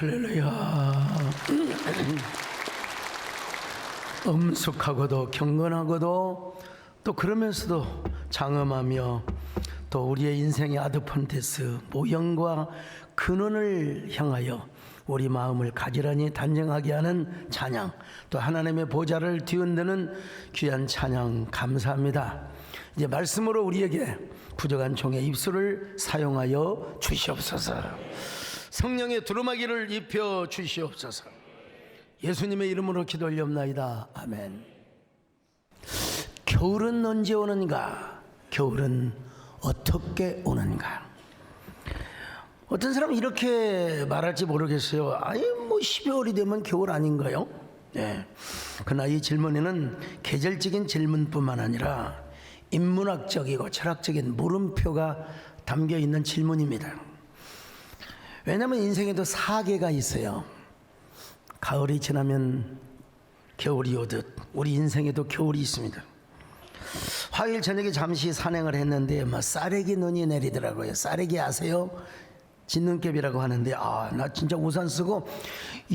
할렐루야. 엄숙하고도 경건하고도 또 그러면서도 장엄하며 또 우리의 인생의 아드폰테스 모형과 근원을 향하여 우리 마음을 가지런히 단정하게 하는 찬양, 또 하나님의 보좌를 뒤흔드는 귀한 찬양 감사합니다. 이제 말씀으로 우리에게 부족한 종의 입술을 사용하여 주시옵소서. 성령의 두루마기를 입혀 주시옵소서. 예수님의 이름으로 기도 올리옵나이다. 아멘. 겨울은 언제 오는가? 겨울은 어떻게 오는가? 어떤 사람은 이렇게 말할지 모르겠어요. 아니 뭐 12월이 되면 겨울 아닌가요? 네. 그러나 이 질문에는 계절적인 질문뿐만 아니라 인문학적이고 철학적인 물음표가 담겨 있는 질문입니다. 왜냐하면 인생에도 4계가 있어요. 가을이 지나면 겨울이 오듯 우리 인생에도 겨울이 있습니다. 화요일 저녁에 잠시 산행을 했는데 쌀래기 눈이 내리더라고요. 쌀래기 아세요? 진눈깨비라고 하는데 나 진짜 우산 쓰고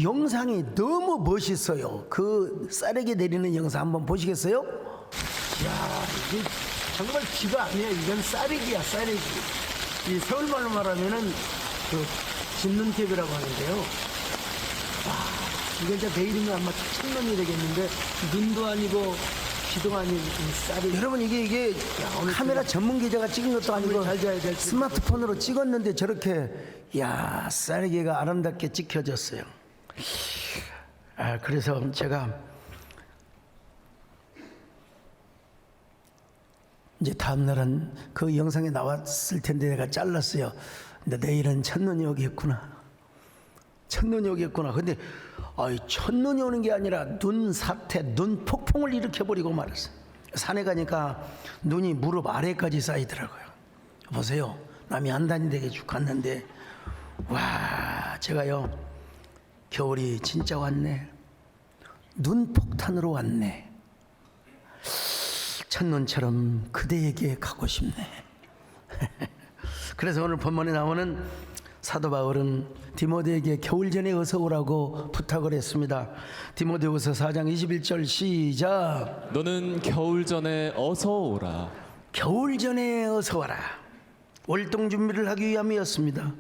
영상이 너무 멋있어요. 그 쌀래기 내리는 영상 한번 보시겠어요? 이야, 이게 정말 비가 아니에요. 이건 쌀래기야, 쌀래기. 이 서울말로 말하면은 그 진눈깨비라고 하는데요. 이게 이제 내일이면 아마 첫눈이 되겠는데 눈도 아니고 비도 아니고 쌀이. 여러분 이게 카메라 전문 기자가 찍은 것도 아니고 스마트폰으로 찍었는데 저렇게 쌀기가 아름답게 찍혀졌어요. 그래서 제가 이제 다음 날은 그 영상에 나왔을 텐데 내가 잘랐어요. 근데 내일은 첫눈이 오겠구나. 첫눈이 오겠구나. 근데 첫눈이 오는 게 아니라 눈 사태, 눈 폭풍을 일으켜버리고 말았어요. 산에 가니까 눈이 무릎 아래까지 쌓이더라고요. 보세요. 남이 안 다니는 데게 쭉 갔는데 제가요 겨울이 진짜 왔네. 눈 폭탄으로 왔네. 첫눈처럼 그대에게 가고 싶네. 그래서 오늘 본문에 나오는 사도 바울은 디모데에게 겨울 전에 어서 오라고 부탁을 했습니다. 디모데후서 4장 21절 시작. 너는 겨울 전에 어서 오라. 겨울 전에 어서 와라. 월동 준비를 하기 위함이었습니다.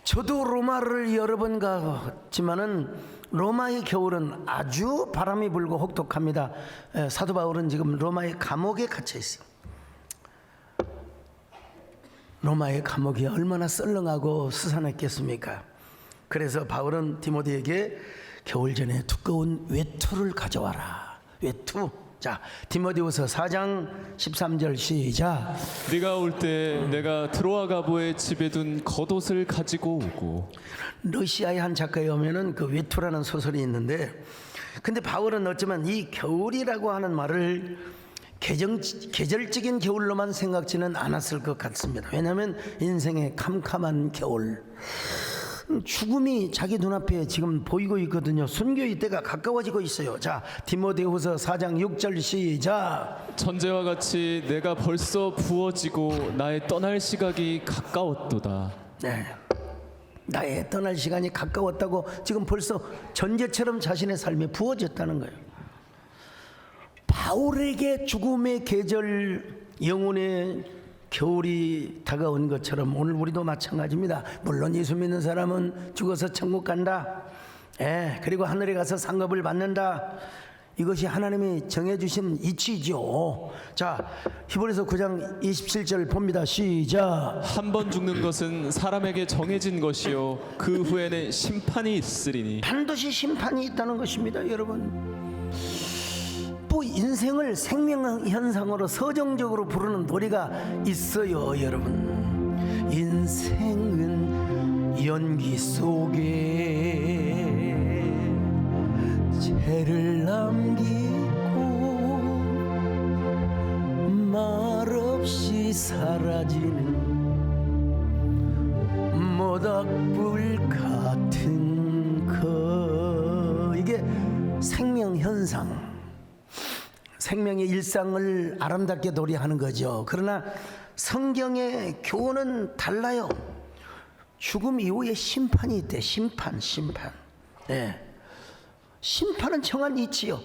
저도 로마를 여러 번 갔지만은 로마의 겨울은 아주 바람이 불고 혹독합니다. 사도 바울은 지금 로마의 감옥에 갇혀 있어요. 로마의 감옥이 얼마나 썰렁하고 스산했겠습니까? 그래서 바울은 디모데에게 겨울 전에 두꺼운 외투를 가져와라. 외투. 자, 디모데후서 4장 13절 시작. 네가 올 때 내가 트로아 가보의 집에 둔 겉옷을 가지고 오고. 러시아의 한 작가에 오면은 그 외투라는 소설이 있는데, 근데 바울은 어쩌면 이 겨울이라고 하는 말을 계절적인 겨울로만 생각지는 않았을 것 같습니다. 왜냐하면 인생의 캄캄한 겨울, 죽음이 자기 눈앞에 지금 보이고 있거든요. 순교의 때가 가까워지고 있어요. 자, 디모데후서 4장 6절 시작. 전제와 같이 내가 벌써 부어지고 나의 떠날 시각이 가까웠도다. 네, 나의 떠날 시간이 가까웠다고 지금 벌써 전제처럼 자신의 삶이 부어졌다는 거예요. 바울에게 죽음의 계절, 영혼의 겨울이 다가온 것처럼 오늘 우리도 마찬가지입니다. 물론 예수 믿는 사람은 죽어서 천국 간다. 그리고 하늘에 가서 상급을 받는다. 이것이 하나님이 정해주신 이치죠. 자, 히브리서 9장 27절 봅니다. 시작. 한 번 죽는 것은 사람에게 정해진 것이요 그 후에는 심판이 있으리니. 반드시 심판이 있다는 것입니다, 여러분. 또 인생을 생명현상으로 서정적으로 부르는 노래가 있어요, 여러분. 인생은 연기 속에 죄를 남기고 말없이 사라지는 모닥불 같은 것. 이게 생명현상, 생명의 일상을 아름답게 노래하는 거죠. 그러나 성경의 교훈은 달라요. 죽음 이후에 심판이 있대. 심판. 예. 심판은 정한이 있지요.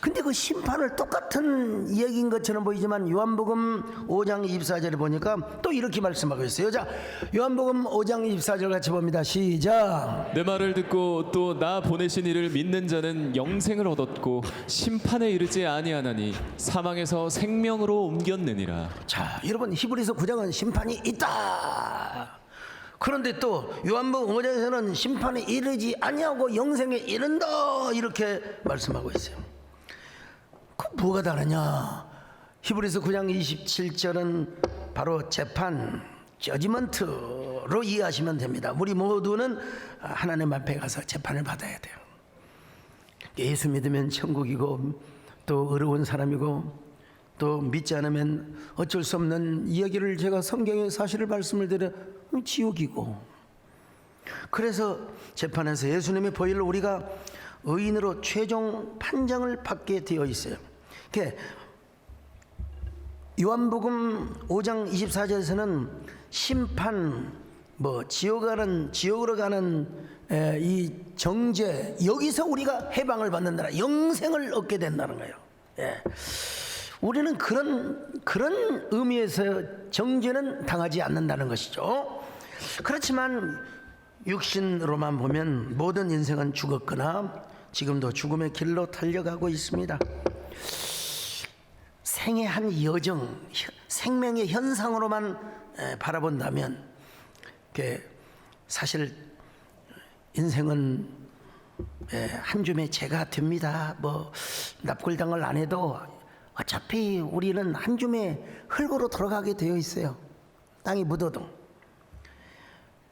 근데 그 심판을 똑같은 이야기인 것처럼 보이지만 요한복음 5장 24절에 보니까 또 이렇게 말씀하고 있어요. 자, 요한복음 5장 24절 같이 봅니다. 시작. 내 말을 듣고 또 나 보내신 이를 믿는 자는 영생을 얻었고 심판에 이르지 아니하나니 사망에서 생명으로 옮겼느니라. 자, 여러분 히브리서 9장은 심판이 있다. 그런데 또 요한복음 5장에서는 심판에 이르지 아니하고 영생에 이른다 이렇게 말씀하고 있어요. 그 뭐가 다르냐? 히브리서 9장 27절은 바로 재판, 저지먼트로 이해하시면 됩니다. 우리 모두는 하나님 앞에 가서 재판을 받아야 돼요. 예수 믿으면 천국이고 또 의로운 사람이고 또 믿지 않으면 어쩔 수 없는 이야기를 제가 성경의 사실을 말씀을 드려 지옥이고, 그래서 재판에서 예수님의 보혈을 우리가 의인으로 최종 판정을 받게 되어 있어요. 요한복음 5장 24절에서는 심판, 지옥으로 가는 이 정죄, 여기서 우리가 해방을 받는다, 영생을 얻게 된다는 거예요. 예. 우리는 그런 의미에서 정죄는 당하지 않는다는 것이죠. 그렇지만 육신으로만 보면 모든 인생은 죽었거나 지금도 죽음의 길로 달려가고 있습니다. 생의 한 여정, 생명의 현상으로만 바라본다면 사실 인생은 한 줌의 재가 됩니다. 납골당을 안 해도 어차피 우리는 한 줌의 흙으로 돌아가게 되어 있어요. 땅이 묻어도.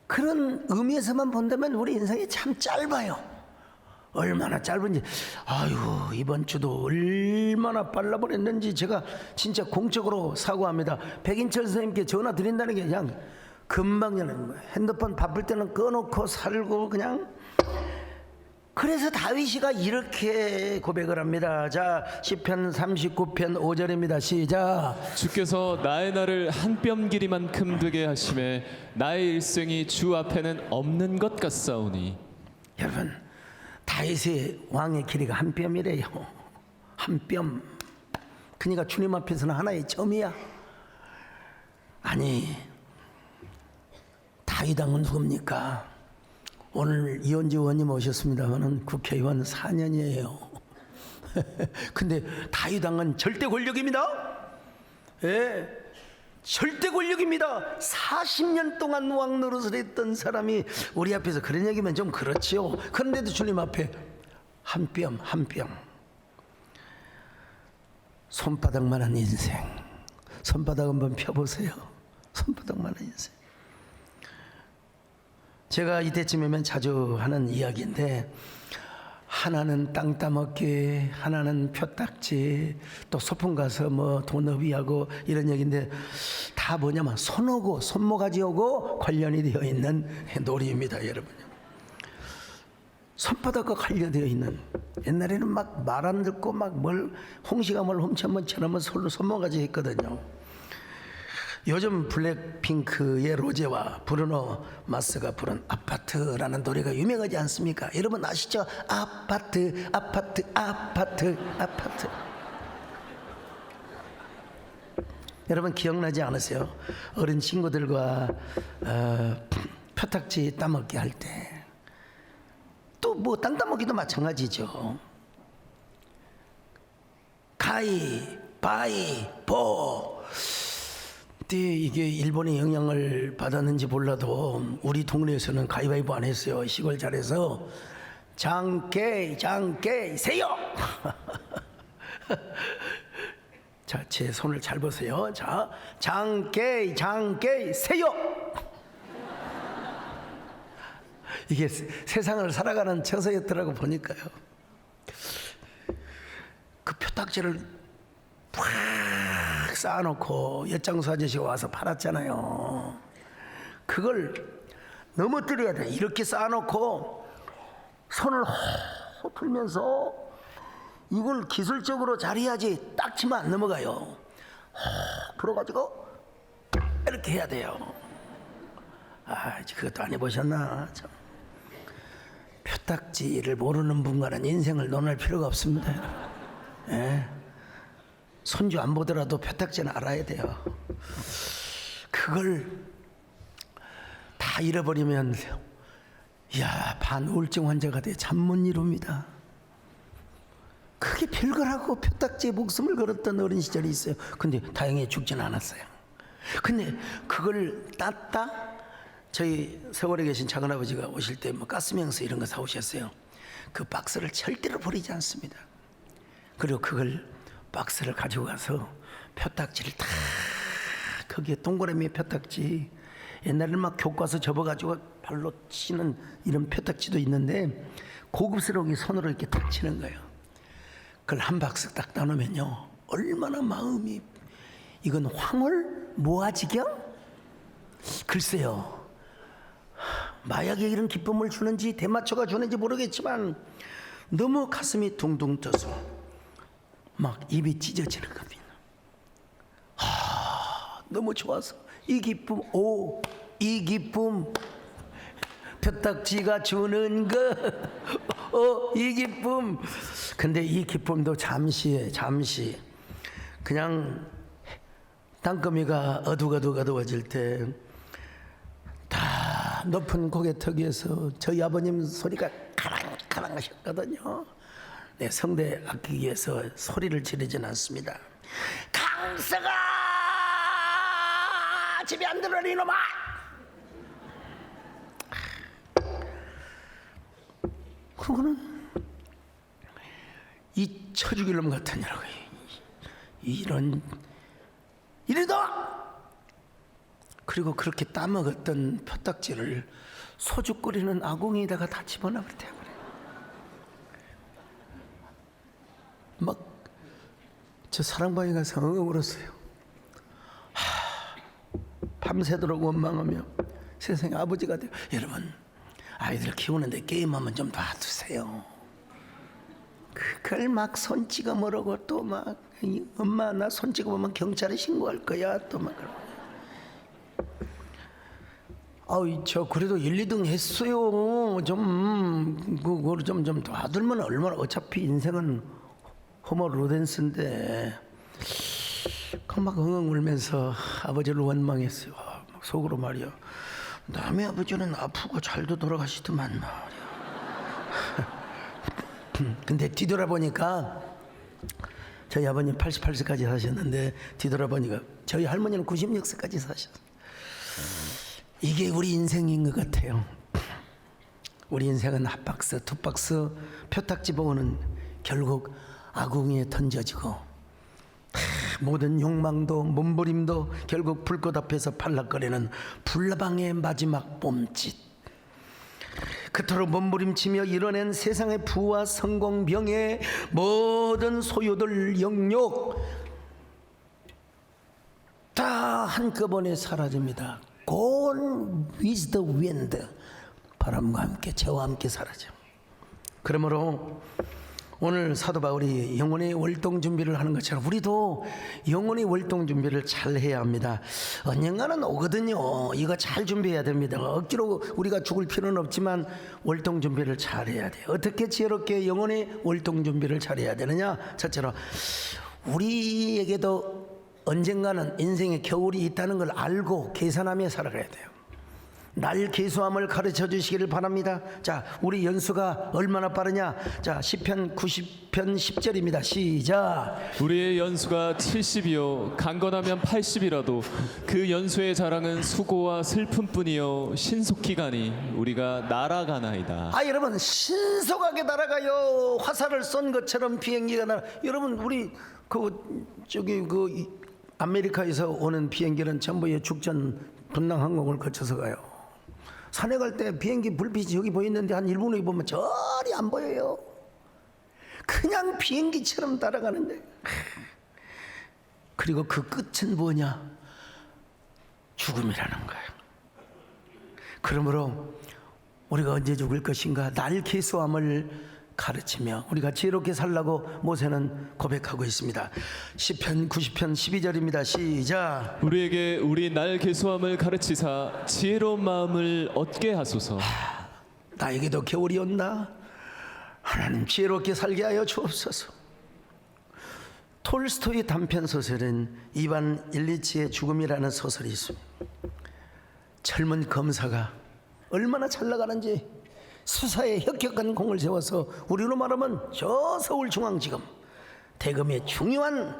그런 의미에서만 본다면 우리 인생이 참 짧아요. 얼마나 짧은지, 이번 주도 얼마나 빨라버렸는지 제가 진짜 공적으로 사과합니다. 백인철 선생님께 전화 드린다는 게 그냥 금방 되는 거예요. 핸드폰 바쁠 때는 꺼놓고 살고 그냥. 그래서 다윗이가 이렇게 고백을 합니다. 자, 시편 39편 5절입니다. 시작. 주께서 나의 날을 한 뼘 길이만큼 되게 하심에 나의 일생이 주 앞에는 없는 것 같사오니. 여러분, 다윗의 왕의 길이가 한 뼘이래요. 한 뼘. 그러니까 주님 앞에서는 하나의 점이야. 아니, 다윗 왕은 누굽니까? 오늘 이현주 의원님 오셨습니다마는 국회의원 4년이에요. 근데 다윗 왕은 절대 권력입니다. 예, 절대 권력입니다. 40년 동안 왕 노릇을 했던 사람이 우리 앞에서 그런 얘기면 좀 그렇지요. 그런데도 주님 앞에 한 뼘 한 뼘. 손바닥만한 인생. 손바닥 한번 펴보세요. 손바닥만한 인생. 제가 이때쯤이면 자주 하는 이야기인데, 하나는 땅 따먹기, 하나는 표딱지, 또 소풍 가서 돈업이하고 이런 얘기인데, 다 뭐냐면 손오고 손모가지하고 관련이 되어 있는 놀이입니다, 여러분. 손바닥과 관련되어 있는. 옛날에는 막 말 안 듣고 홍시가 뭘 훔쳐면 저놈은 솔로 손모가지 했거든요. 요즘 블랙핑크의 로제와 브루노 마스가 부른 아파트라는 노래가 유명하지 않습니까? 여러분 아시죠? 아파트 아파트 아파트 아파트. 여러분 기억나지 않으세요? 어린 친구들과 표탁지 따먹기 할 때, 또 땅 따먹기도 마찬가지죠. 가위바위보. 이게 일본의 영향을 받았는지 몰라도 우리 동네에서는 가위바위보 안 했어요. 시골 잘해서 장깨 세요. 자, 제 손을 잘 보세요. 자, 장깨 세요. 이게 세상을 살아가는 처세였더라고 보니까요. 그 표딱지를 팍 쌓아놓고 엿장수 아저씨가 와서 팔았잖아요. 그걸 넘어뜨려야 돼. 이렇게 쌓아놓고 손을 호호 풀면서 이걸 기술적으로 잘해야지 딱 치면 안 넘어가요. 호호 불어가지고 이렇게 해야 돼요. 그것도 안 해보셨나? 참. 표딱지를 모르는 분과는 인생을 논할 필요가 없습니다. 예. 손주 안 보더라도 표딱지는 알아야 돼요. 그걸 다 잃어버리면 반우울증 환자가 돼 잠 못 이룹니다. 그게 별거라고 표딱지에 목숨을 걸었던 어린 시절이 있어요. 근데 다행히 죽지는 않았어요. 근데 그걸 땄다 저희 서울에 계신 작은아버지가 오실 때 뭐 가스명수 이런 거 사오셨어요. 그 박스를 절대로 버리지 않습니다. 그리고 그걸 박스를 가지고 가서 표딱지를 다 거기에 동그라미 표딱지 옛날에는 막 교과서 접어가지고 발로 치는 이런 표딱지도 있는데 고급스러운 손으로 이렇게 탁 치는 거예요. 그걸 한 박스 딱 나누면요 얼마나 마음이 이건 황홀 모아지경 글쎄요 마약에 이런 기쁨을 주는지 대마초가 주는지 모르겠지만 너무 가슴이 둥둥 떠서 막 입이 찢어지는 겁니다. 너무 좋아서 이 기쁨 이 기쁨 표딱지가 주는 거 이 기쁨. 근데 이 기쁨도 잠시 그냥 땅거미가 어둑어둑어두워질 때 다 높은 고개턱에서 저희 아버님 소리가 가랑가랑 하셨거든요. 내 성대 아끼기 위해서 소리를 지르진 않습니다. 강석아 집에 안 들어오니 이놈아. 그거는 이 쳐죽일 놈 같으냐고 이러다 그리고 그렇게 따먹었던 표딱지를 소주 끓이는 아궁이에다가 다 집어넣을 때 막 저 사랑방에 가서 엉엉 울었어요. 밤새도록 원망하며 세상에 아버지가 돼요. 여러분 아이들 키우는데 게임하면 좀 놔두세요. 그걸 막 손 찍어 모르고 또 막 엄마 나 손 찍어 보면 경찰에 신고할 거야 또 막 그러고. 저 그래도 1, 2등 했어요. 그걸 좀 놔두면 얼마나 어차피 인생은 호모 로렌스인데 막 엉엉 울면서 아버지를 원망했어요. 막 속으로 말이야. 남의 아버지는 아프고 잘도 돌아가시더만 말이야. 근데 뒤돌아보니까 저희 아버님 88세까지 사셨는데 뒤돌아보니까 저희 할머니는 96세까지 사셨어요. 이게 우리 인생인 것 같아요. 우리 인생은 한 박스, 두 박스 표딱지 보고는 결국 아궁이에 던져지고 모든 욕망도 몸부림도 결국 불꽃 앞에서 팔락거리는 불나방의 마지막 봄짓. 그토록 몸부림치며 이뤄낸 세상의 부와 성공, 명예, 모든 소유들, 영욕 다 한꺼번에 사라집니다. Gone with the wind. 바람과 함께 재와 함께 사라져. 그러므로 오늘 사도 바울이 영혼의 월동 준비를 하는 것처럼 우리도 영혼의 월동 준비를 잘 해야 합니다. 언젠가는 오거든요. 이거 잘 준비해야 됩니다. 억지로 우리가 죽을 필요는 없지만 월동 준비를 잘 해야 돼요. 어떻게 지혜롭게 영혼의 월동 준비를 잘 해야 되느냐? 첫째로 우리에게도 언젠가는 인생의 겨울이 있다는 걸 알고 계산하며 살아가야 돼요. 날 계수함을 가르쳐 주시기를 바랍니다. 자, 우리 연수가 얼마나 빠르냐? 자, 시편 90편 10절입니다. 시작. 우리의 연수가 70이요 강건하면 80이라도 그 연수의 자랑은 수고와 슬픔뿐이요 신속히 가니 우리가 날아가나이다. 여러분 신속하게 날아가요. 화살을 쏜 것처럼 비행기가 날아. 여러분 우리 아메리카에서 오는 비행기는 전부 죽전 분당항공을 거쳐서 가요. 산에 갈 때 비행기 불빛이 여기 보이는데 한 1분 후에 보면 저리 안 보여요. 그냥 비행기처럼 따라가는데. 그리고 그 끝은 뭐냐? 죽음이라는 거예요. 그러므로 우리가 언제 죽을 것인가? 날 계수함을 가르치며 우리가 지혜롭게 살라고 모세는 고백하고 있습니다. 시편 90편 12절입니다. 시작. 우리에게 우리 날 계수함을 가르치사 지혜로운 마음을 얻게 하소서. 나에게도 겨울이 온다. 하나님 지혜롭게 살게 하여 주옵소서. 톨스토이 단편 소설은 이반 일리치의 죽음이라는 소설이 있습니다. 젊은 검사가 얼마나 잘 나가는지 수사에 혁혁한 공을 세워서 우리로 말하면 저 서울중앙지검 대검의 중요한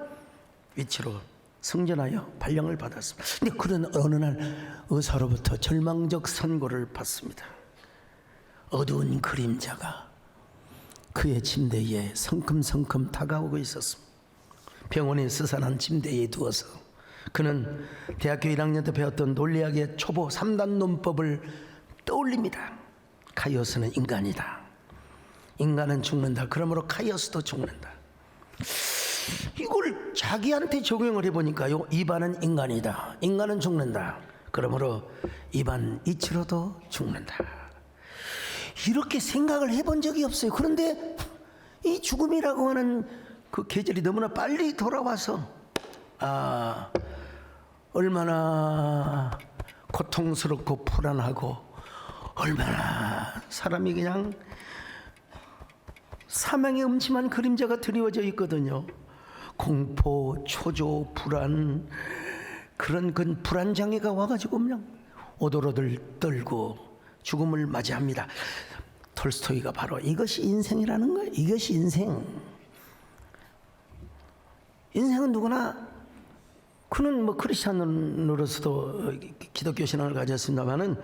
위치로 승진하여 발령을 받았습니다. 근데 그런 어느 날 의사로부터 절망적 선고를 받습니다. 어두운 그림자가 그의 침대에 성큼성큼 다가오고 있었습니다. 병원에 스산한 침대에 누워서 그는 대학교 1학년 때 배웠던 논리학의 초보 3단 논법을 떠올립니다. 카이오스는 인간이다. 인간은 죽는다. 그러므로 카이오스도 죽는다. 이걸 자기한테 적용을 해보니까요, 이반은 인간이다. 인간은 죽는다. 그러므로 이반 이치로도 죽는다. 이렇게 생각을 해본 적이 없어요. 그런데 이 죽음이라고 하는 그 계절이 너무나 빨리 돌아와서 얼마나 고통스럽고 불안하고 얼마나 사람이 그냥 사망의 음침한 그림자가 드리워져 있거든요. 공포, 초조, 불안, 그런 불안 장애가 와가지고 그냥 오돌오돌 떨고 죽음을 맞이합니다. 톨스토이가 바로 이것이 인생이라는 거예요. 이것이 인생. 인생은 누구나, 그는 뭐 크리스찬으로서도 기독교 신앙을 가졌습니다만은,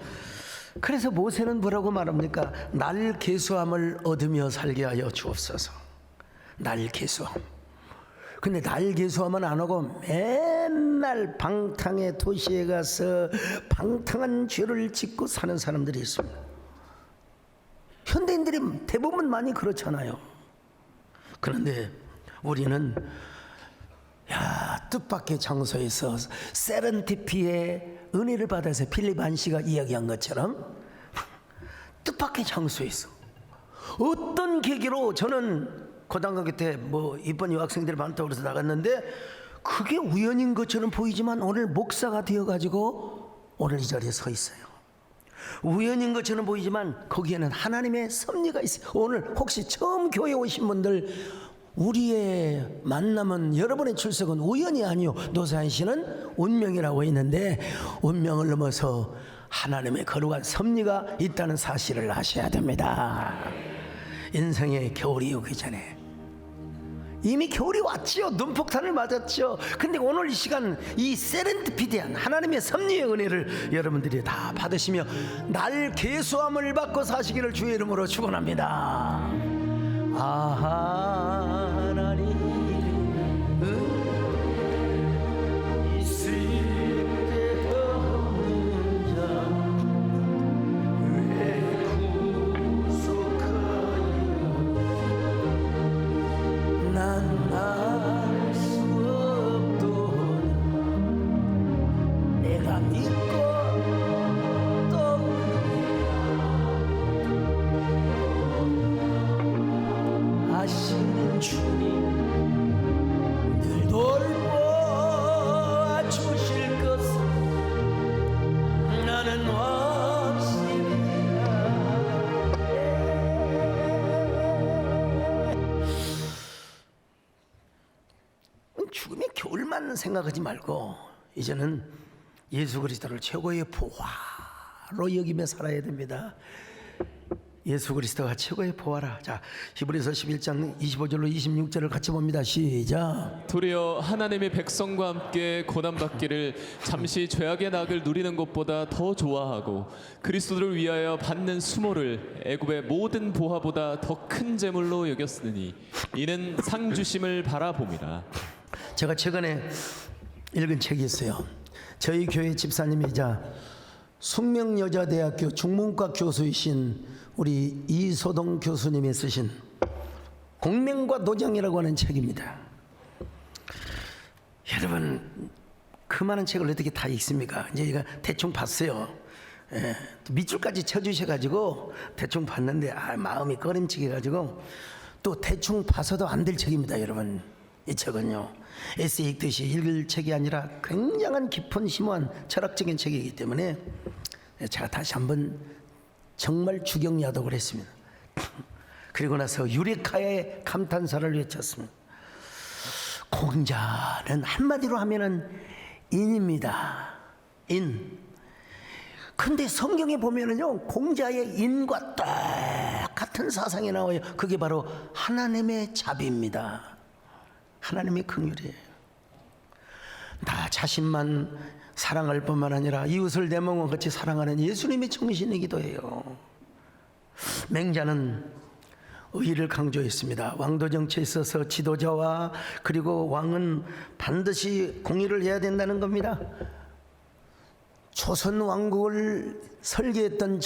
그래서 모세는 뭐라고 말합니까? 날 계수함을 얻으며 살게 하여 주옵소서. 날 계수함. 근데 날 계수함은 안 하고 맨날 방탕의 도시에 가서 방탕한 죄를 짓고 사는 사람들이 있습니다. 현대인들이 대부분 많이 그렇잖아요. 그런데 우리는 뜻밖의 장소에서 세렌티피의 은혜를 받아서 필립 한시가 이야기한 것처럼 뜻밖의 장소에서 어떤 계기로, 저는 고등학교 때 뭐 이번 유학생들이 많다고 그래서 나갔는데 그게 우연인 것처럼 보이지만 오늘 목사가 되어가지고 오늘 이 자리에 서 있어요. 우연인 것처럼 보이지만 거기에는 하나님의 섭리가 있어요. 오늘 혹시 처음 교회 오신 분들, 우리의 만남은, 여러분의 출석은 우연이 아니요, 노사연 씨는 운명이라고 있는데, 운명을 넘어서 하나님의 거룩한 섭리가 있다는 사실을 아셔야 됩니다. 인생의 겨울이 오기 전에 이미 겨울이 왔지요. 눈폭탄을 맞았죠. 근데 오늘 이 시간, 이 세렌디피디한 하나님의 섭리의 은혜를 여러분들이 다 받으시며 날 계수함을 받고 사시기를 주의 이름으로 축원합니다. 하나님 있을 데 없는 자 왜 구속하여 난 알 수 없도다. 내가 믿고 또 하시는 주님 늘 돌보아 주실 것을 나는 확신이야. 죽음의 겨울만 생각하지 말고 이제는 예수 그리스도를 최고의 보화로 여기며 살아야 됩니다. 예수 그리스도가 최고의 보화라. 자, 히브리서 11장 25절로 26절을 같이 봅니다. 시작. 도리어 하나님의 백성과 함께 고난받기를 잠시 죄악의 낙을 누리는 것보다 더 좋아하고 그리스도를 위하여 받는 수모를 애굽의 모든 보화보다 더 큰 재물로 여겼으니 이는 상 주심을 바라봅니다. 제가 최근에 읽은 책이 있어요. 저희 교회 집사님이자 숙명여자대학교 중문과 교수이신 우리 이소동 교수님이 쓰신 공명과 도장이라고 하는 책입니다. 여러분, 그 많은 책을 어떻게 다 읽습니까? 이제 제가 대충 봤어요. 또 밑줄까지 쳐주셔가지고 대충 봤는데 마음이 꺼림칙해가지고 또 대충 봐서도 안 될 책입니다, 여러분. 이 책은요, 에세이 읽듯이 읽을 책이 아니라 굉장한 깊은 심오한 철학적인 책이기 때문에 제가 다시 한번 정말 주경야독을 했습니다. 그리고 나서 유레카의 감탄사를 외쳤습니다. 공자는 한마디로 하면은 인입니다. 인. 근데 성경에 보면은요, 공자의 인과 똑같은 사상이 나와요. 그게 바로 하나님의 자비입니다. 하나님의 긍휼이에요. 나 자신만 사랑할 뿐만 아니라 이웃을 내 몸과 같이 사랑하는 예수님의 정신이기도 해요. 맹자는 의를 강조했습니다. 왕도 정치에 있어서 지도자와 그리고 왕은 반드시 공의를 해야 된다는 겁니다. 조선 왕국을 설계했던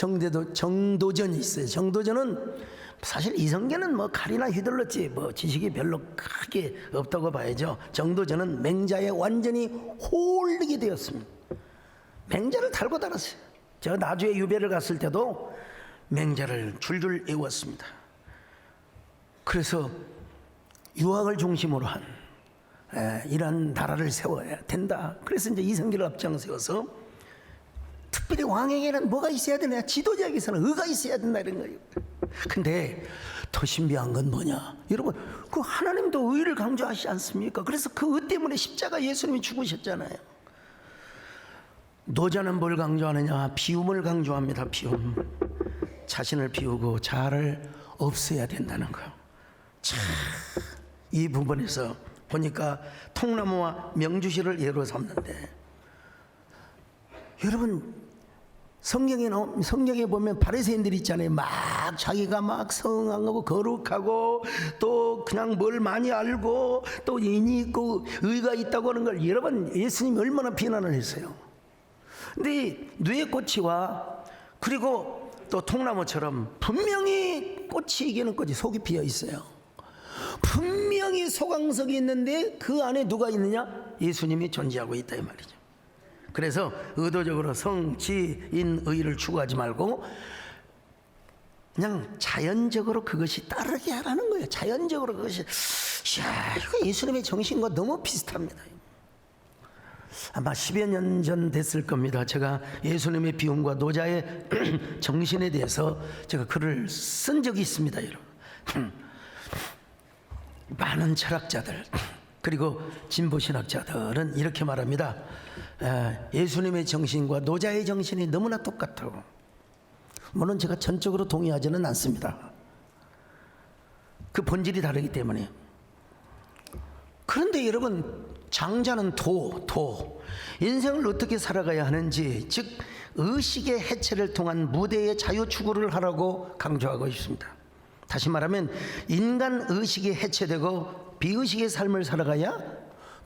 정도전이 있어요. 정도전은 사실 이성계는 뭐 칼이나 휘둘렀지 뭐 지식이 별로 크게 없다고 봐야죠. 정도전은 맹자에 완전히 홀리게 되었습니다. 맹자를 달고 달았어요. 저 나주에 유배를 갔을 때도 맹자를 줄줄 외웠습니다. 그래서 유학을 중심으로 한 이런 나라를 세워야 된다. 그래서 이제 이성계를 앞장세워서 특별히 왕에게는 뭐가 있어야 되냐, 지도자에게서는 의가 있어야 된다 이런 거예요. 근데 더 신비한 건 뭐냐, 여러분, 그 하나님도 의를 강조하시지 않습니까? 그래서 그 의 때문에 십자가 예수님이 죽으셨잖아요. 노자는 뭘 강조하느냐, 비움을 강조합니다. 비움. 자신을 비우고 자아를 없애야 된다는 거예요. 참, 이 부분에서 보니까 통나무와 명주실을 예로 삼는데, 여러분, 성경에 보면 바리새인들이 있잖아요. 막 자기가 막 성하고 거룩하고 또 그냥 뭘 많이 알고 또 인이 있고 의가 있다고 하는 걸 여러분, 예수님이 얼마나 비난을 했어요. 근데 누에꽃이와 그리고 또 통나무처럼 분명히 꽃이 이기는 꽃이 속이 비어 있어요. 분명히 소강석이 있는데 그 안에 누가 있느냐? 예수님이 존재하고 있다 이 말이죠. 그래서 의도적으로 성, 지, 인, 의를 추구하지 말고 그냥 자연적으로 그것이 따르게 하라는 거예요. 자연적으로 그것이. 이야, 이거 예수님의 정신과 너무 비슷합니다. 아마 10여 년 전 됐을 겁니다. 제가 예수님의 비움과 노자의 정신에 대해서 제가 글을 쓴 적이 있습니다, 여러분. 많은 철학자들 그리고 진보신학자들은 이렇게 말합니다. 예수님의 정신과 노자의 정신이 너무나 똑같다고. 물론 제가 전적으로 동의하지는 않습니다. 그 본질이 다르기 때문에. 그런데 여러분, 장자는 인생을 어떻게 살아가야 하는지, 즉 의식의 해체를 통한 무대의 자유 추구를 하라고 강조하고 있습니다. 다시 말하면 인간 의식이 해체되고 비의식의 삶을 살아가야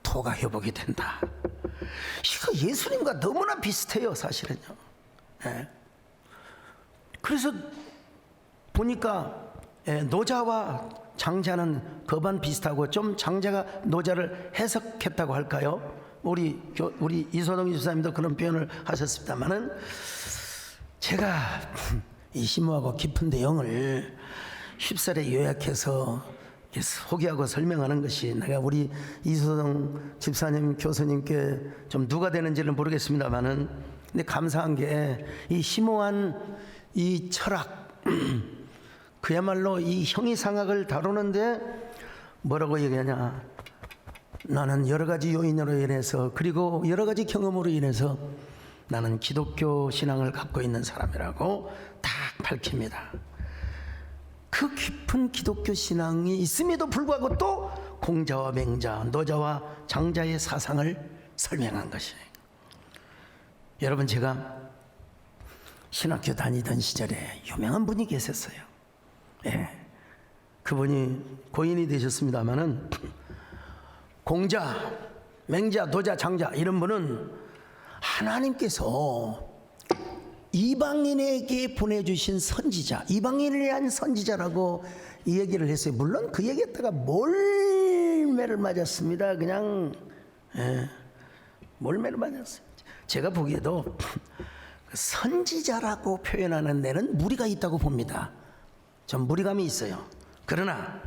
도가 회복이 된다. 이거 예수님과 너무나 비슷해요, 사실은요. 그래서 보니까 노자와 장자는 거반 비슷하고 좀 장자가 노자를 해석했다고 할까요? 우리 이소동 집사님도 그런 표현을 하셨습니다만은 제가 이 심오하고 깊은 내용을 쉽사리 요약해서 소개하고 설명하는 것이 내가 우리 이소동 집사님 교수님께 좀 누가 되는지는 모르겠습니다만은, 근데 감사한 게 이 심오한 이 철학 그야말로 이 형이상학을 다루는데 뭐라고 얘기하냐, 나는 여러 가지 요인으로 인해서 그리고 여러 가지 경험으로 인해서 나는 기독교 신앙을 갖고 있는 사람이라고 딱 밝힙니다. 그 깊은 기독교 신앙이 있음에도 불구하고 또 공자와 맹자, 노자와 장자의 사상을 설명한 것이에요. 여러분, 제가 신학교 다니던 시절에 유명한 분이 계셨어요. 그분이 고인이 되셨습니다마는 공자, 맹자, 노자, 장자 이런 분은 하나님께서 이방인에게 보내주신 선지자, 이방인을 위한 선지자라고 이 얘기를 했어요. 물론 그 얘기했다가 몰매를 맞았습니다. 그냥 몰매를 맞았어요. 제가 보기에도 선지자라고 표현하는 데는 무리가 있다고 봅니다. 좀 무리감이 있어요. 그러나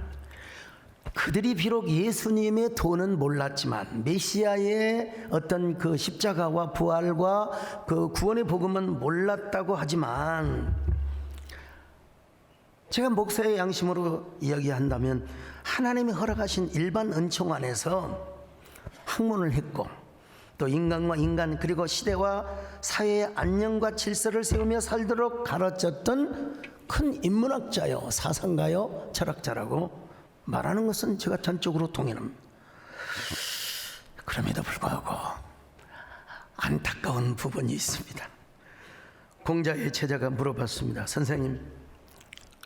그들이 비록 예수님의 도는 몰랐지만 메시아의 어떤 그 십자가와 부활과 그 구원의 복음은 몰랐다고 하지만, 제가 목사의 양심으로 이야기한다면 하나님이 허락하신 일반 은총 안에서 학문을 했고, 또 인간과 인간 그리고 시대와 사회의 안녕과 질서를 세우며 살도록 가르쳤던 큰 인문학자요, 사상가요, 철학자라고 말하는 것은 제가 전적으로 동의합니다. 그럼에도 불구하고 안타까운 부분이 있습니다. 공자의 제자가 물어봤습니다. 선생님,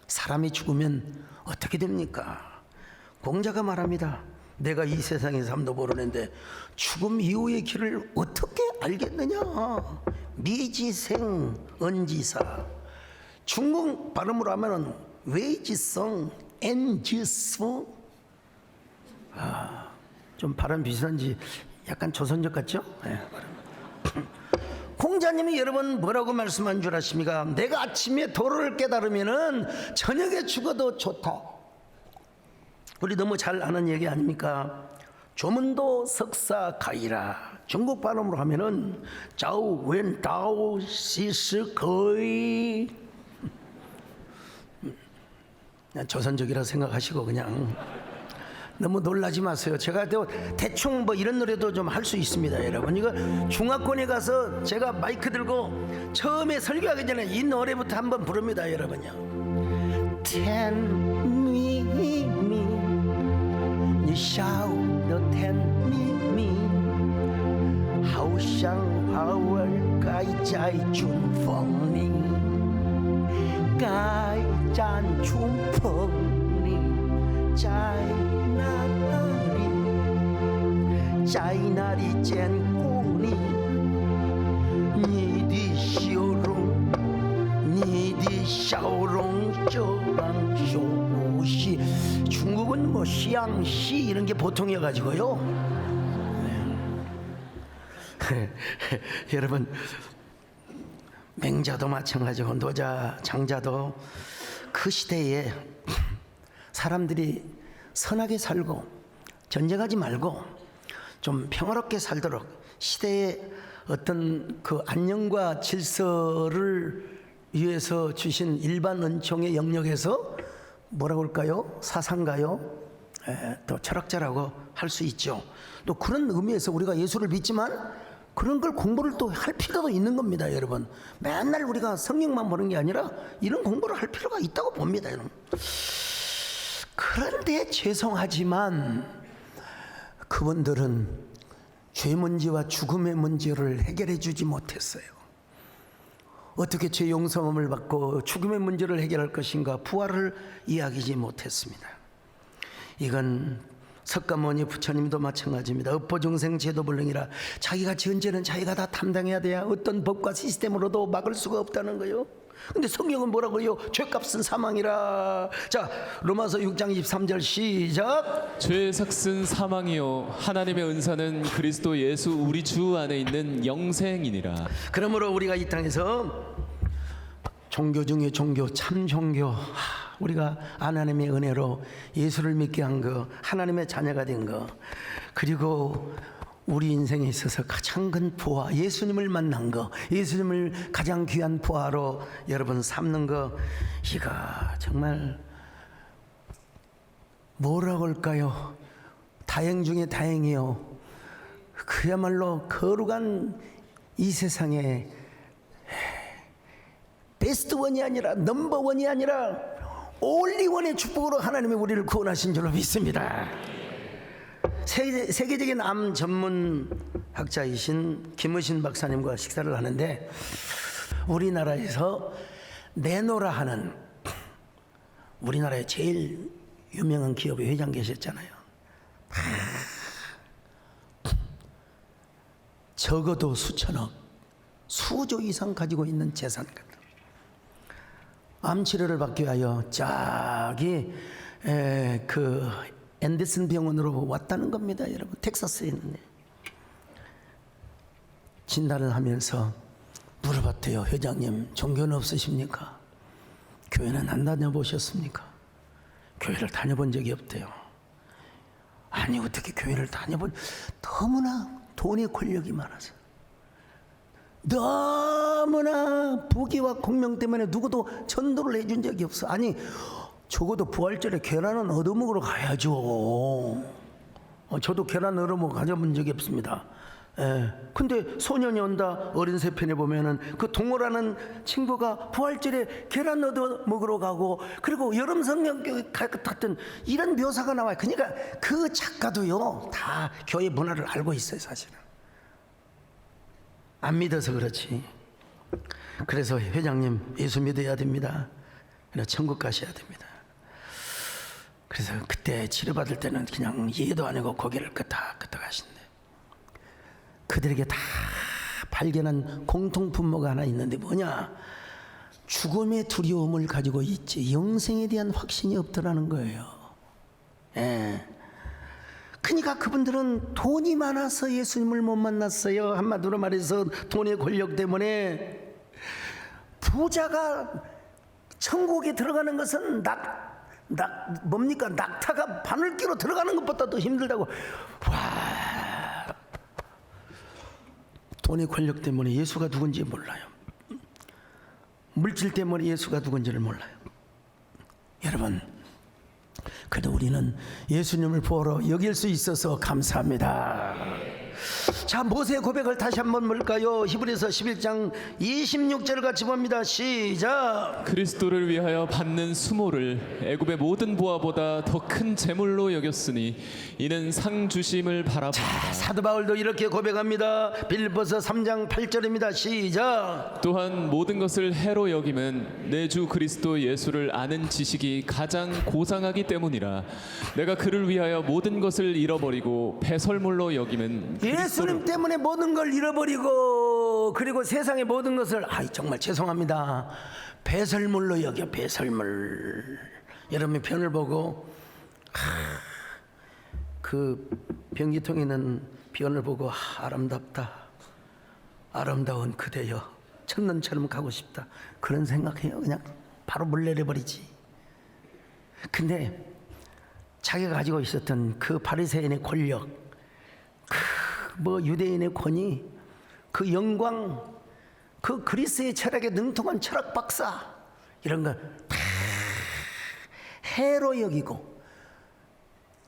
사람이 죽으면 어떻게 됩니까? 공자가 말합니다. 내가 이 세상의 삶도 모르는데 죽음 이후의 길을 어떻게 알겠느냐? 미지생 은지사. 중국 발음으로 하면은 웨이지성 엔지수. 좀 발음 비슷한지 약간 조선족 같죠? 네. 공자님이 여러분 뭐라고 말씀한 줄 아십니까? 내가 아침에 도를 깨달으면은 저녁에 죽어도 좋다. 우리 너무 잘 아는 얘기 아닙니까? 조문도 석사 가이라. 중국 발음으로 하면은 자우 웬다오 시스 거의. 조선족이라 생각하시고 그냥 너무 놀라지 마세요. 제가 대충 뭐 이런 노래도 좀 할 수 있습니다, 여러분. 이거 중화권에 가서 제가 마이크 들고 처음에 설교하기 전에 이 노래부터 한번 부릅니다, 여러분요. Ten me,你笑得甜蜜蜜，好像花儿开在春风里。该站出风里，在哪里？在哪里见过你？你的笑容，你的笑容这样熟悉。 중국은 뭐 시양시 이런 게 보통이어가지고요. 여러분, 맹자도 마찬가지고 노자, 장자도 그 시대에 사람들이 선하게 살고 전쟁하지 말고 좀 평화롭게 살도록 시대의 어떤 그 안녕과 질서를 위해서 주신 일반 은총의 영역에서 뭐라고 할까요? 사상가요? 또 철학자라고 할 수 있죠. 또 그런 의미에서 우리가 예수를 믿지만 그런 걸 공부를 또 할 필요도 있는 겁니다, 여러분. 맨날 우리가 성경만 보는 게 아니라 이런 공부를 할 필요가 있다고 봅니다, 여러분. 그런데 죄송하지만 그분들은 죄 문제와 죽음의 문제를 해결해 주지 못했어요. 어떻게 죄 용서함을 받고 죽음의 문제를 해결할 것인가, 부활을 이야기하지 못했습니다. 이건 석가모니 부처님도 마찬가지입니다. 업보중생 제도불능이라, 자기가 지은 죄는 자기가 다 담당해야 돼야 어떤 법과 시스템으로도 막을 수가 없다는 거요. 근데 성경은 뭐라고요? 죄값은 사망이라. 자, 로마서 6장 23절 시작. 죄의 삭은 사망이요 하나님의 은사는 그리스도 예수 우리 주 안에 있는 영생이니라. 그러므로 우리가 이 땅에서 종교 중에 종교, 참 종교, 우리가 하나님의 은혜로 예수를 믿게 한 거, 하나님의 자녀가 된 거, 그리고 우리 인생에 있어서 가장 큰 부하, 예수님을 만난 거, 예수님을 가장 귀한 부하로 여러분 삼는 거, 이거 정말 뭐라고 할까요? 다행 중에 다행이요. 그야말로 거룩한 이 세상에 베스트 원이 아니라 넘버 원이 아니라 올리 원의 축복으로 하나님이 우리를 구원하신 줄로 믿습니다. 세계적인 암 전문 학자이신 김의신 박사님과 식사를 하는데, 우리나라에서 네노라 하는 우리나라의 제일 유명한 기업의 회장 계셨잖아요. 적어도 수천억, 수조 이상 가지고 있는 재산 같다. 암 치료를 받기 위하여 저기 그 앤더슨 병원으로 왔다는 겁니다, 여러분. 텍사스에 있는데 진단을 하면서 물어봤대요. 회장님, 종교는 없으십니까? 교회는 안 다녀보셨습니까? 교회를 다녀본 적이 없대요. 아니, 어떻게 교회를 너무나 돈이 권력이 많아서, 너무나 부귀와 공명 때문에 누구도 전도를 해준 적이 없어. 아니, 적어도 부활절에 계란은 얻어먹으러 가야죠. 저도 계란 얻어먹어 가져본 적이 없습니다. 근데 소년이 온다 어린 세편에 보면은 그 동호라는 친구가 부활절에 계란 얻어 먹으러 가고, 그리고 여름 성경교회 같은 이런 묘사가 나와요. 그러니까 그 작가도요 다 교회 문화를 알고 있어요. 사실은 안 그렇지. 그래서 회장님, 예수 믿어야 됩니다. 천국 가셔야 됩니다. 그래서 그때 치료받을 때는 그냥 이해도 안 하고 고개를 끄덕끄덕 하신대. 그들에게 다 발견한 공통분모가 하나 있는데 뭐냐? 죽음의 두려움을 가지고 있지 영생에 대한 확신이 없더라는 거예요. 그러니까 그분들은 돈이 많아서 예수님을 못 만났어요. 한마디로 말해서 돈의 권력 때문에. 부자가 천국에 들어가는 것은 뭡니까? 낙타가 바늘기로 들어가는 것보다 더 힘들다고. 와, 돈의 권력 때문에 예수가 누군지 몰라요. 물질 때문에 예수가 누군지를 몰라요. 여러분, 그래도 우리는 예수님을 보러 여길 수 있어서 감사합니다. 자, 모세의 고백을 다시 한번 볼까요? 히브리서 11장 26절을 같이 봅니다. 시작. 그리스도를 위하여 받는 수모를 애굽의 모든 보화보다 더 큰 재물로 여겼으니 이는 상 주심을 바라본다. 사도 바울도 이렇게 고백합니다. 빌립보서 3장 8절입니다. 시작. 또한 모든 것을 해로 여김은 내 주 그리스도 예수를 아는 지식이 가장 고상하기 때문이라. 내가 그를 위하여 모든 것을 잃어버리고 배설물로 여김은 예수님 때문에 모든 걸 잃어버리고, 그리고 세상의 모든 것을, 정말 죄송합니다, 배설물로 여겨. 배설물. 여러분이 변을 보고 그 변기통에 있는 변을 보고 아름답다, 아름다운 그대여, 천년처럼 가고 싶다, 그런 생각해요. 그냥 바로 물 내려버리지. 근데 자기가 가지고 있었던 그 바리새인의 권력, 유대인의 권위, 그 영광, 그 그리스의 철학에 능통한 철학 박사, 이런 걸 다 해로 여기고,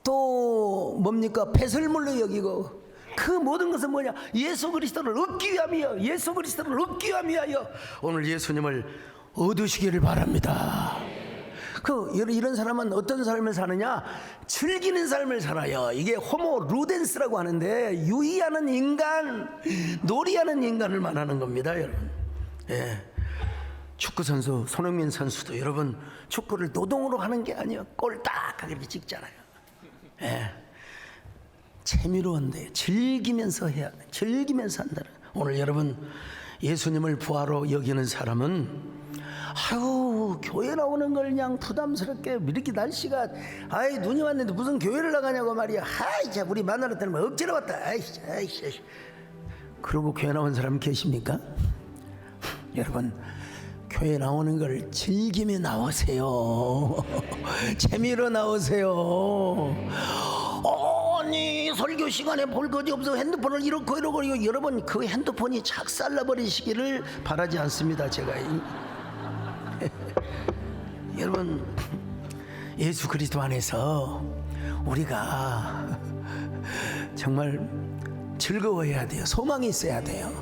또 뭡니까? 배설물로 여기고, 그 모든 것은 뭐냐? 예수 그리스도를 얻기 위함이여. 예수 그리스도를 얻기 위함이여. 오늘 예수님을 얻으시기를 바랍니다. 이런 사람은 어떤 삶을 사느냐? 즐기는 삶을 살아요. 이게 호모 루덴스라고 하는데, 유의하는 인간, 놀이하는 인간을 말하는 겁니다, 여러분. 축구 선수 손흥민 선수도 여러분 축구를 노동으로 하는 게 아니에요. 꼴딱하게 이렇게 찍잖아요. 재미로운데 즐기면서 해야 돼. 즐기면서 한다. 오늘 여러분, 예수님을 부하로 여기는 사람은 교회 나오는 걸 그냥 부담스럽게, 이렇게 날씨가 눈이 왔는데 무슨 교회를 나가냐고 말이야. 우리 만나러 때는 억지로 왔다. 그러고 교회 나온 사람 계십니까? 여러분, 교회 나오는 걸 즐기며 나오세요. 재미로 나오세요. 아니, 설교 시간에 볼 것이 없어 핸드폰을 이러고 여러분, 그 핸드폰이 착살나버리시기를 바라지 않습니다, 제가. 여러분, 예수 그리스도 안에서 우리가 정말 즐거워해야 돼요. 소망이 있어야 돼요.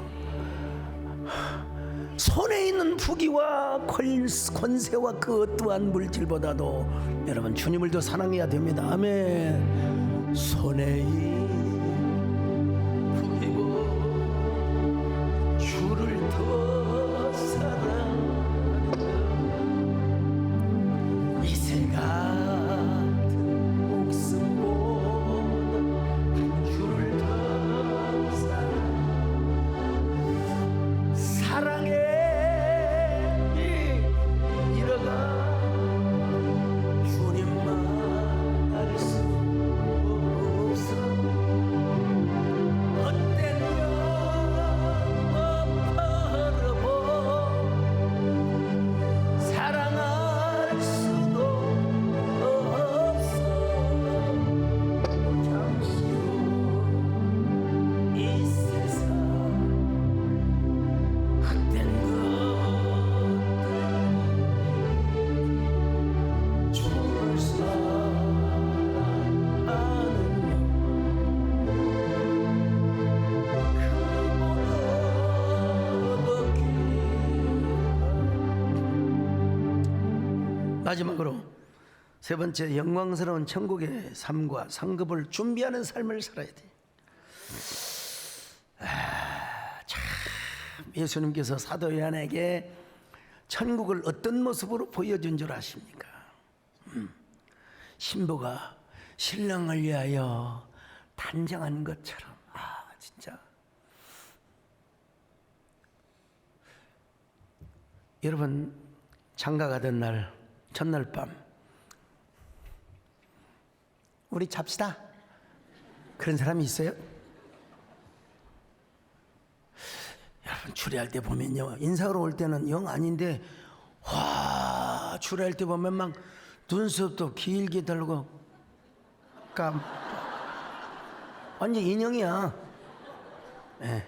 손에 있는 부귀와 권세와 그 어떠한 물질보다도 여러분, 주님을 더 사랑해야 됩니다. 아멘. 손에 있는 부귀와 주를 더 사랑하는 이세 같은 목숨보다 주를 더 사랑해. 마지막으로 세 번째, 영광스러운 천국의 삶과 상급을 준비하는 삶을 살아야 돼. 참 예수님께서 사도 요한에게 천국을 어떤 모습으로 보여준 줄 아십니까? 신부가 신랑을 위하여 단장한 것처럼. 진짜 여러분, 장가 가던 날 첫날 밤 우리 잡시다 그런 사람이 있어요? 여러분, 추리할 때 보면요, 인사하러 올 때는 영 아닌데 와, 추리할 때 보면 막 눈썹도 길게 달고 완전 인형이야. 네.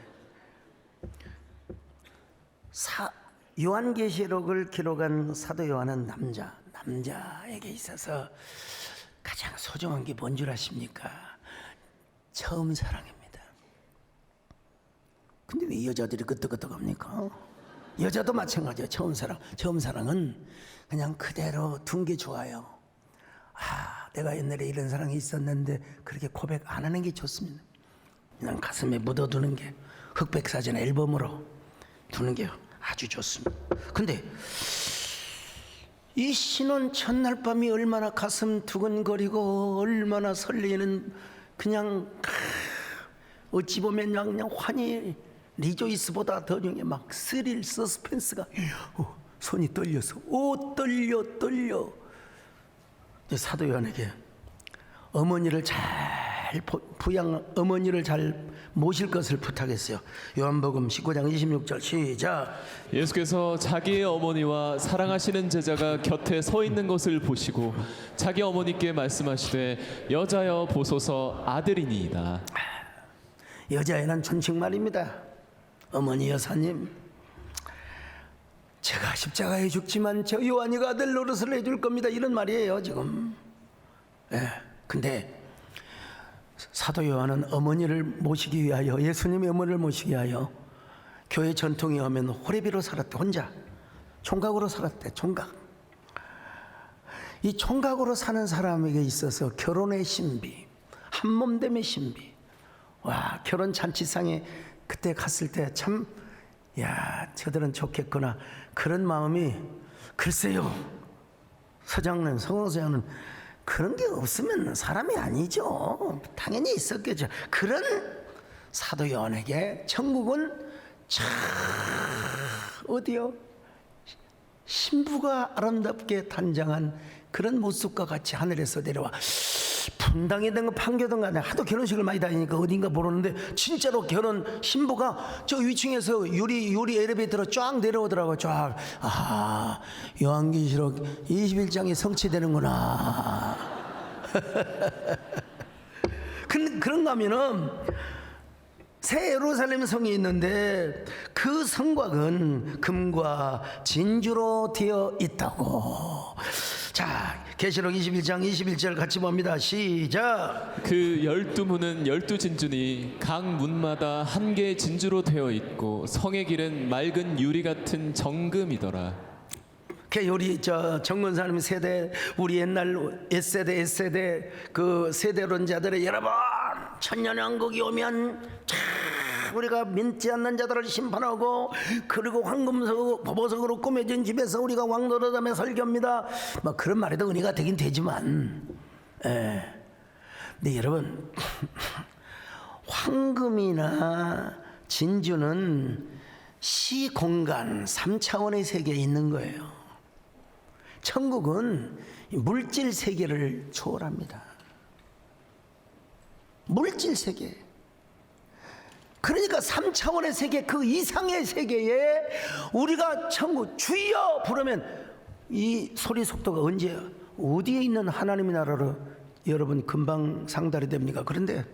요한계시록을 기록한 사도 요한은 남자에게 있어서 가장 소중한 게 뭔 줄 아십니까? 처음 사랑입니다. 근데 왜 여자들이 끄떡끄떡합니까? 여자도 마찬가지예요. 처음 사랑은 그냥 그대로 둔 게 좋아요. 내가 옛날에 이런 사랑이 있었는데 그렇게 고백 안 하는 게 좋습니다. 그냥 가슴에 묻어두는 게, 흑백 사진 앨범으로 두는 게 아주 좋습니다. 근데 이 신혼 첫날 밤이 얼마나 가슴 두근거리고 얼마나 설레는, 그냥 어찌 보면 그냥 환희 리조이스보다 더 중에 막 스릴 서스펜스가, 손이 떨려서 떨려. 사도 요한에게 어머니를 잘 모실 것을 부탁했어요. 요한복음 19장 26절 시작. 예수께서 자기의 어머니와 사랑하시는 제자가 곁에 서 있는 것을 보시고 자기 어머니께 말씀하시되 여자여 보소서 아들이니이다. 여자애는 존칭말입니다. 어머니 여사님, 제가 십자가에 죽지만 저 요한이가 아들 노릇을 해줄 겁니다, 이런 말이에요 지금. 근데 사도 요한은 어머니를 모시기 위하여, 예수님의 어머니를 모시기 위하여 교회 전통에 하면 호레비로 살았대. 혼자 총각으로 살았대. 총각. 이 총각으로 사는 사람에게 있어서 결혼의 신비, 한몸됨의 신비, 결혼 잔치상에 그때 갔을 때 참, 저들은 좋겠구나, 그런 마음이, 글쎄요, 서장님, 성서장은 그런 게 없으면 사람이 아니죠. 당연히 있었겠죠. 그런 사도 요한에게 천국은 어디요? 신부가 아름답게 단장한 그런 모습과 같이 하늘에서 내려와 분당이든 판교든 간에 하도 결혼식을 많이 다니니까 어딘가 모르는데 진짜로 결혼 신부가 저 위층에서 유리 엘리베이터로 쫙 내려오더라고요. 쫙. 요한계시록 21장이 성취되는구나. 그런가 하면은 새 예루살렘 성이 있는데 그 성곽은 금과 진주로 되어 있다고. 자, 계시록 21장 21절 같이 봅니다. 시작. 그 12문은 12진주니 각 문마다 한 개의 진주로 되어 있고 성의 길은 맑은 유리 같은 정금이더라. 우리 정건사님 세대, 우리 옛날 S세대 그 세대론자들의 여러분, 천년왕국이 오면 우리가 믿지 않는 자들을 심판하고, 그리고 황금석 보석으로 꾸며진 집에서 우리가 왕노릇하며 설교합니다. 뭐 그런 말에도 은혜가 되긴 되지만, 근데 여러분, 황금이나 진주는 시공간 3차원의 세계에 있는 거예요. 천국은 물질 세계를 초월합니다. 물질 세계. 그러니까 3차원의 세계, 그 이상의 세계에 우리가 천국 주여 부르면 이 소리 속도가 언제 어디에 있는 하나님의 나라로 여러분 금방 상달이 됩니까? 그런데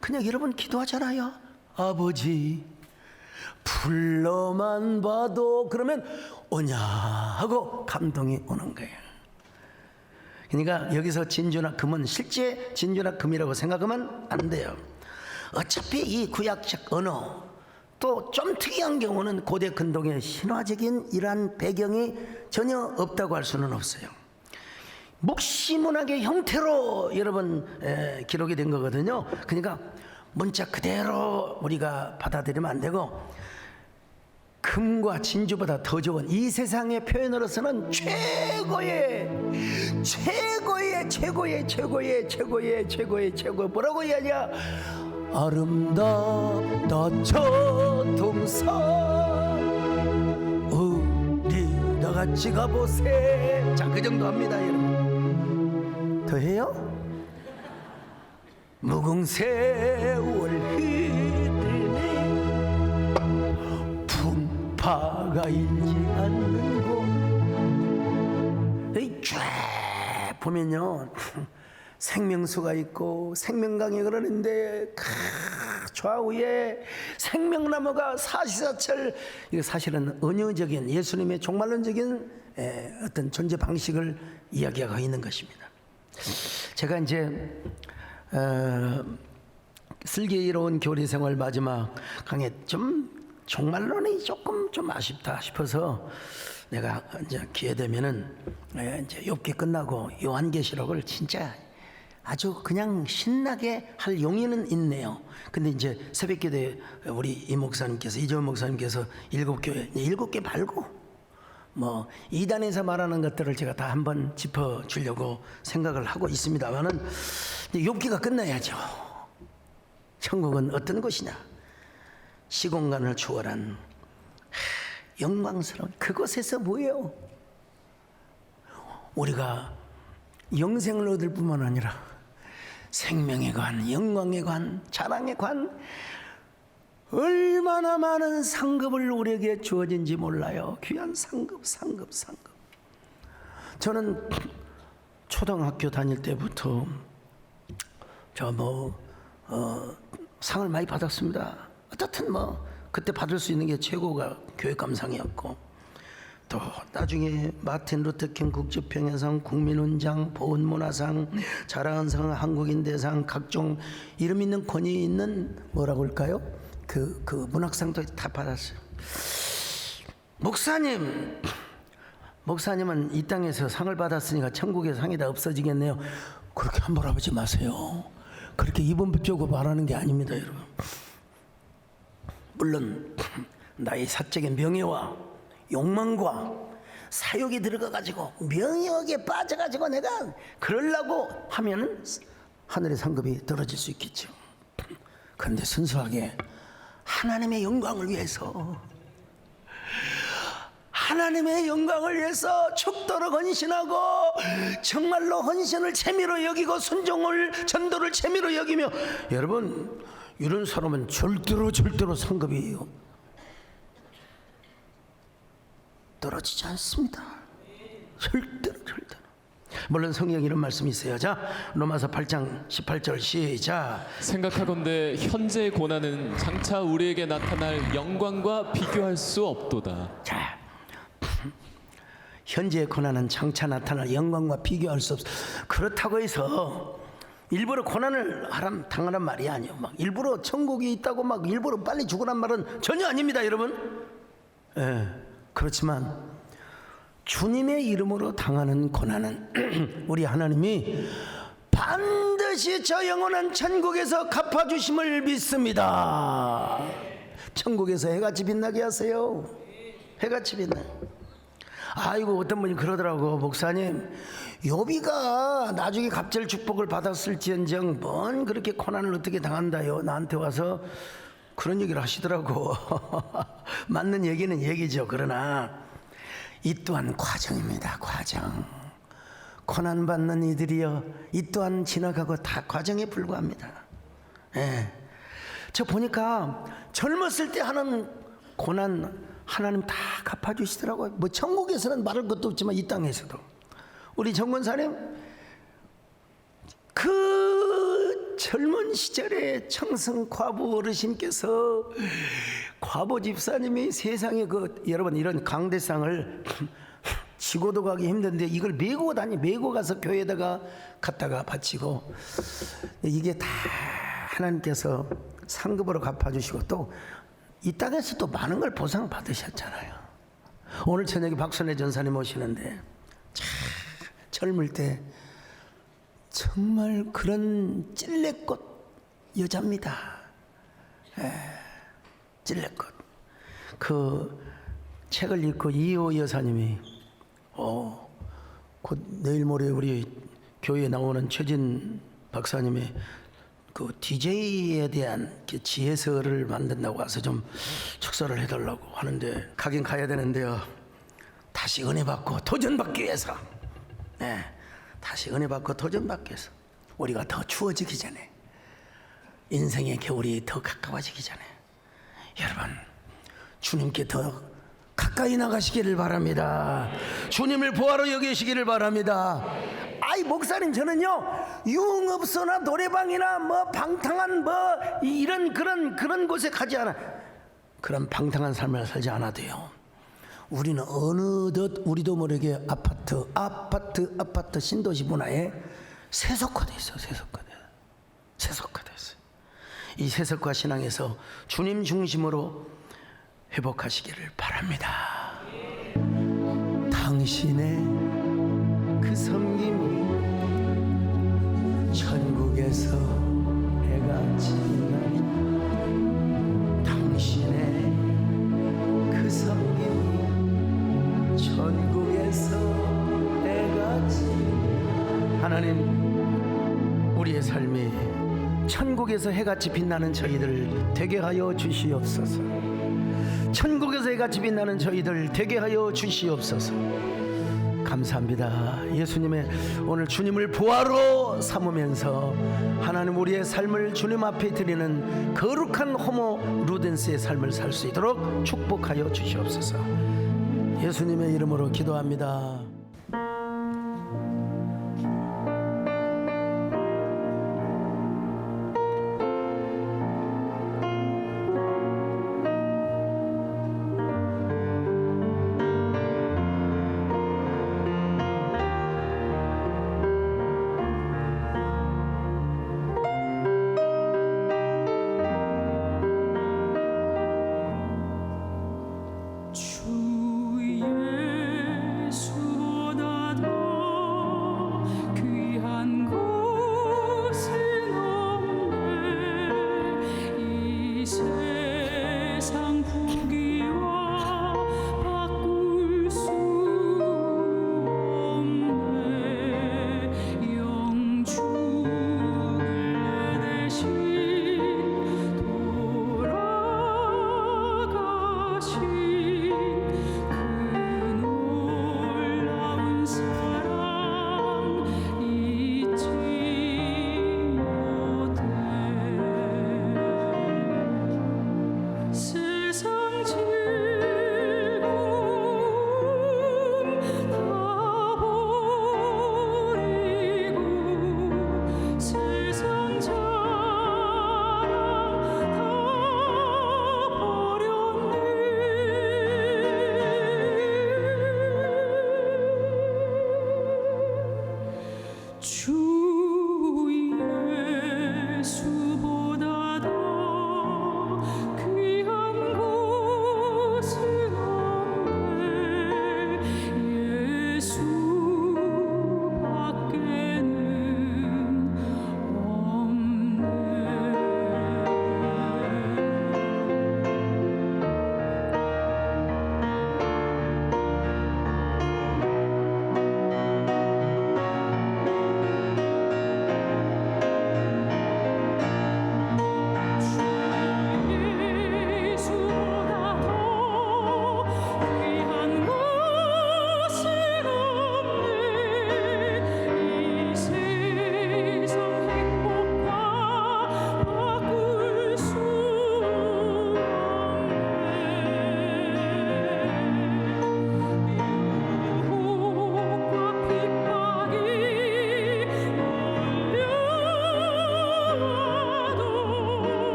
그냥 여러분 기도하잖아요. 아버지 불러만 봐도, 그러면 오냐 하고 감동이 오는 거예요. 그러니까 여기서 진주나 금은 실제 진주나 금이라고 생각하면 안 돼요. 어차피 이 구약적 언어, 또 좀 특이한 경우는 고대 근동의 신화적인 이러한 배경이 전혀 없다고 할 수는 없어요. 묵시문학의 형태로 여러분 기록이 된 거거든요. 그러니까 문자 그대로 우리가 받아들이면 안 되고 금과 진주보다 더 좋은 이 세상의 표현으로서는 최고의 뭐라고 이야기야? 아름답다 저 동산 우리 다같이 가보세. 자, 그 정도 합니다 여러분. 더 해요? 무궁세월 흐르네 풍파가 일지 않는 곳. 이 쫙 보면요 생명수가 있고 생명강이 흐르는데 좌우에 생명나무가 사시사철. 이거 사실은 은유적인 예수님의 종말론적인 어떤 존재 방식을 이야기하고 있는 것입니다. 제가 이제 슬기로운 교리 생활 마지막 강의 좀 종말론이 조금 좀 아쉽다 싶어서 내가 이제 기회 되면은 이제 욥기 끝나고 요한계시록을 진짜 아주 그냥 신나게 할 용의는 있네요. 근데 이제 새벽기도에 우리 이 목사님께서 이재원 목사님께서 7교회 7개 말고 뭐 이단에서 말하는 것들을 제가 다 한번 짚어주려고 생각을 하고 있습니다만은 욥기가 끝나야죠. 천국은 어떤 곳이냐? 시공간을 초월한 영광스러운 그곳에서 뭐예요? 우리가 영생을 얻을 뿐만 아니라 생명의 관, 영광의 관, 자랑의 관, 얼마나 많은 상급을 우리에게 주어진지 몰라요. 귀한 상급. 저는 초등학교 다닐 때부터 상을 많이 받았습니다. 어떻든 그때 받을 수 있는 게 최고가 교육감상이었고, 또 나중에 마틴 루터킹 국제평화상, 국민훈장, 보훈문화상, 자랑한상, 한국인대상, 각종 이름 있는 권위 있는 뭐라고 할까요? 그 문학상도 다 받았어요. 목사님은 이 땅에서 상을 받았으니까 천국의 상이 다 없어지겠네요. 그렇게 함부로 하지 마세요. 그렇게 입은 비펴고 말하는 게 아닙니다, 여러분. 물론 나의 사적인 명예와 욕망과 사욕이 들어가가지고 명예욕에 빠져가지고 내가 그러려고 하면은 하늘의 상급이 떨어질 수 있겠죠. 그런데 순수하게 하나님의 영광을 위해서, 하나님의 영광을 위해서 죽도록 헌신하고 정말로 헌신을 재미로 여기고 순종을 전도를 재미로 여기며, 여러분 이런 사람은 절대로 상급이에요. 떨어지지 않습니다. 절대로. 물론 성경 이런 말씀이 있어요. 자, 로마서 8장 18절 시작. 생각하건대 현재의 고난은 장차 우리에게 나타날 영광과 비교할 수 없도다. 자, 현재의 고난은 장차 나타날 영광과 비교할 수 없어. 그렇다고 해서 일부러 고난을 당하란 말이 아니에요. 막 일부러 천국이 있다고 막 일부러 빨리 죽으란 말은 전혀 아닙니다, 여러분. 그렇지만 주님의 이름으로 당하는 고난은 우리 하나님이 반드시 저 영원한 천국에서 갚아주심을 믿습니다. 천국에서 해같이 빛나게 하세요. 해같이 빛나. 아이고, 어떤 분이 그러더라고. 목사님, 욥이가 나중에 갑절 축복을 받았을지언정 뭔 그렇게 고난을 어떻게 당한다요. 나한테 와서 그런 얘기를 하시더라고. 맞는 얘기는 얘기죠. 그러나 이 또한 과정입니다. 과정. 고난받는 이들이여, 이 또한 지나가고 다 과정에 불과합니다. 저 보니까 젊었을 때 하는 고난 하나님 다 갚아주시더라고요. 뭐 천국에서는 말할 것도 없지만 이 땅에서도. 우리 정권사님 그 젊은 시절에 청승 과부 어르신께서, 과부 집사님이 세상에 여러분 이런 강대상을 지고도 가기 힘든데 이걸 메고 가서 교회에다가 갖다가 바치고, 이게 다 하나님께서 상급으로 갚아주시고 또 이 땅에서 또 많은 걸 보상 받으셨잖아요. 오늘 저녁에 박순애 전사님 오시는데 젊을 때 정말 그런 찔레꽃 여자입니다. 찔레꽃. 그 책을 읽고 이호 여사님이 곧 내일 모레 우리 교회에 나오는 최진 박사님이 그 DJ에 대한 지혜서를 만든다고 와서 좀 축서를 해달라고 하는데 가긴 가야 되는데요. 다시 은혜 받고 도전받기 위해서, 다시 은혜 받고 도전받기 위해서 우리가 더 추워지기 전에, 인생의 겨울이 더 가까워지기 전에 여러분 주님께 더 가까이 나가시기를 바랍니다. 주님을 보아로 여기시기를 바랍니다. 아이 목사님, 저는요 유흥업소나 노래방이나 뭐 방탕한 뭐 이런 그런 곳에 가지 않아. 그런 방탕한 삶을 살지 않아도요, 우리는 어느덧 우리도 모르게 아파트 신도시 문화에 세속화돼 있어요. 세속화돼 있어요. 이 세속화 신앙에서 주님 중심으로 회복하시기를 바랍니다. 당신의 그 섬김이 천국에서 해가 지는, 당신의 그 섬김이 천국에서 해가 지는. 하나님, 우리의 삶이 천국에서 해같이 빛나는 저희들 되게 하여 주시옵소서. 천국에서 해같이 빛나는 저희들 되게 하여 주시옵소서. 감사합니다. 예수님의 오늘 주님을 부활로 삼으면서 하나님 우리의 삶을 주님 앞에 드리는 거룩한 호모 루덴스의 삶을 살 수 있도록 축복하여 주시옵소서. 예수님의 이름으로 기도합니다.